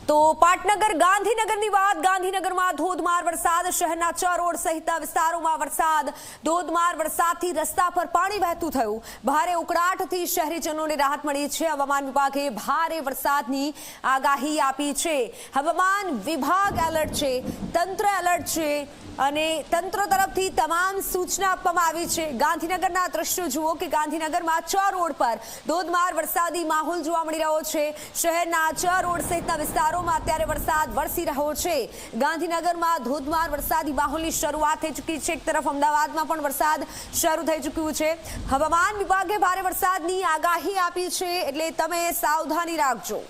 તો પાટનગર ગાંધીનગરની વાત, ગાંધીનગરમાં ધોધમાર વરસાદ, શહેરના ચ રોડ સહિતના વિસ્તારોમાં વરસાદ, ધોધમાર વરસાદથી રસ્તા પર પાણી વહેતું થયું. ભારે ઉકળાટથી શહેરીજનોને રાહત મળી છે. હવામાન વિભાગે ભારે વરસાદની આગાહી આપી છે. હવામાન વિભાગ એલર્ટ છે, તંત્ર એલર્ટ છે અને તંત્ર તરફથી તમામ સૂચના આપવામાં આવી છે. ગાંધીનગરના દ્રશ્યો જુઓ કે ગાંધીનગરમાં ચ રોડ પર ધોધમાર વરસાદી માહોલ જોવા મળી રહ્યો છે. શહેરના ચ રોડ સહિતના વિસ્તારોમાં અત્યારે વરસાદ વરસી રહ્યો છે. ગાંધીનગરમાં ધોધમાર વરસાદી માહોલની શરૂઆત થઈ ચૂકી છે. એક તરફ અમદાવાદમાં પણ વરસાદ શરૂ થઈ ચૂક્યું છે. હવામાન વિભાગે ભારે વરસાદની આગાહી આપી છે, એટલે તમે સાવધાની રાખજો.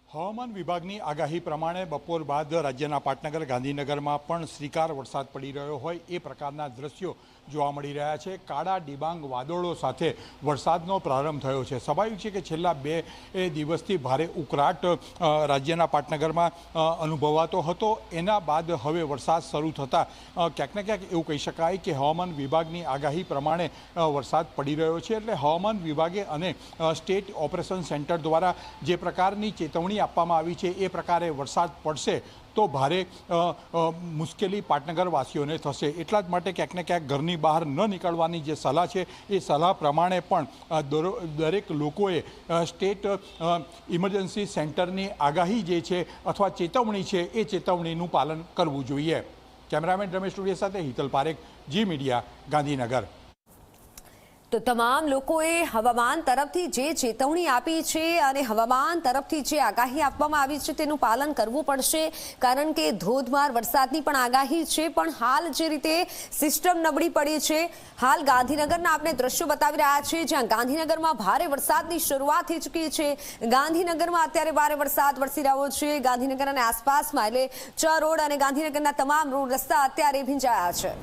હવામાન વિભાગની આગાહી પ્રમાણે બપોર બાદ રાજ્યના પાટનગર ગાંધીનગરમાં પણ શ્રીકાર વરસાદ પડી રહ્યો હોય એ પ્રકારના દ્રશ્યો જોવા મળી રહ્યા છે. કાળા ડિબાંગ વાદળો સાથે વરસાદનો પ્રારંભ થયો છે. સ્વાભાવિક છે કે છેલ્લા 2 દિવસથી ભારે ઉકળાટ રાજ્યના પાટનગરમાં અનુભવાતો હતો. એના બાદ હવે વરસાદ શરૂ થતાં ક્યાંક ને ક્યાંક એવું કહી શકાય કે હવામાન વિભાગની આગાહી પ્રમાણે વરસાદ પડી રહ્યો છે. એટલે હવામાન વિભાગે અને સ્ટેટ ઓપરેશન સેન્ટર દ્વારા જે પ્રકારની ચેતવણી આપવામાં આવી છે એ પ્રકારે વરસાદ પડશે તો ભારે મુશ્કેલી પાટનગર વાસીઓને થશે. એટલા જ માટે ક્યાંક ને ક્યાંક ઘરની બહાર ન નીકળવાની જે સલાહ છે એ સલાહ પ્રમાણે પણ દરેક લોકોએ સ્ટેટ ઇમરજન્સી સેન્ટરની આગાહી જે છે અથવા ચેતવણી છે એ ચેતવણીનું પાલન કરવું જોઈએ. કેમેરામેન રમેશ ટુડિયા સાથે હિતલ પારેખ, જી મીડિયા, ગાંધીનગર. તો તમામ લોકોએ હવામાન તરફથી જે ચેતવણી આપી છે અને હવામાન તરફથી જે આગાહી આપવામાં આવી છે તેનું પાલન કરવું પડશે, કારણ કે ધોધમાર વરસાદની પણ આગાહી છે. પણ હાલ જે રીતે સિસ્ટમ નબળી પડી છે, હાલ ગાંધીનગરના આપણે દ્રશ્યો બતાવી રહ્યા છીએ જ્યાં ગાંધીનગરમાં ભારે વરસાદની શરૂઆત થઈ ચૂકી છે. ગાંધીનગરમાં અત્યારે ભારે વરસાદ વરસી રહ્યો છે. ગાંધીનગર અને આસપાસમાં એટલે ચ રોડ અને ગાંધીનગરના તમામ રોડ રસ્તા અત્યારે ભીંજાયા છે.